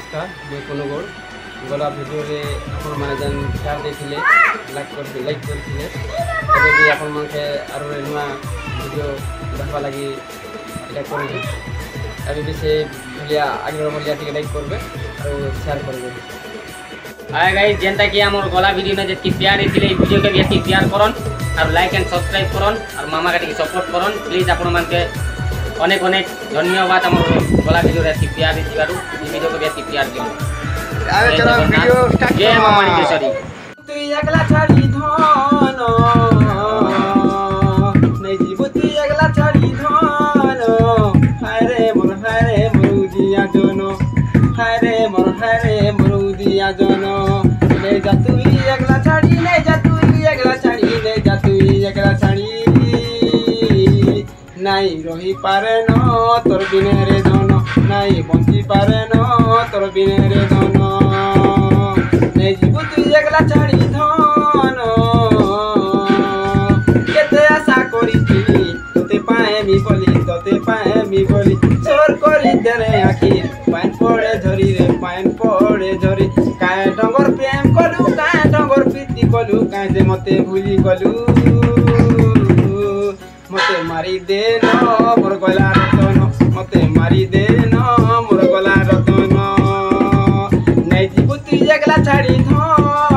नमस्कार मैं कुनुगौड़ गला भिडियो आपण मैंने जेन शेयर देते लाइक करते आपण मन के आरो नुआ भिडियो देखा लगी इटा करेंगे अभी भी से भलिया आगे भलिया टिके लाइक करबे और शेयर करबे। हाय गाइस जेनता कि हमर गला भिडियो ने जेति प्यार दिले ई वीडियो के भी एति प्यार करन और लाइक एंड सब्सक्राइब करन और मामा का टिके सपोर्ट करन प्लीज आपण मन के अनेक अनेक धन्यवाद हमर गला भिडियो रे प्यार दिबारु ई वीडियो को भी प्यार दियो। आवे चलो वीडियो स्टार्ट जय मामा केसरी तू एकला छाड़ी धन नै जीव तू एकला छाड़ी धन हाय रे मरुदिया जनो हाय रे मरुदिया जनो ले जा तू एकला छाड़ी ले जा तू एकला छाड़ी ले जा तू एकला छाड़ी नाई रही पारे न तोर बिने रे धन नाई बंची पारे न तोर बिने रे धन नै जीव तू एकला छाड़ी धन केते आशा करिथिली तोते पाए मी बोली चोर करी देरे आखि पान पड़े झरी काए डंगर प्रेम कलु काए डंगर प्रीति कलु काए जे मते भूली गलु मते मारी दे न मोर गला रतन मते मारी दे न मोर गला रतन नै जीव तू एकला छाड़ी धन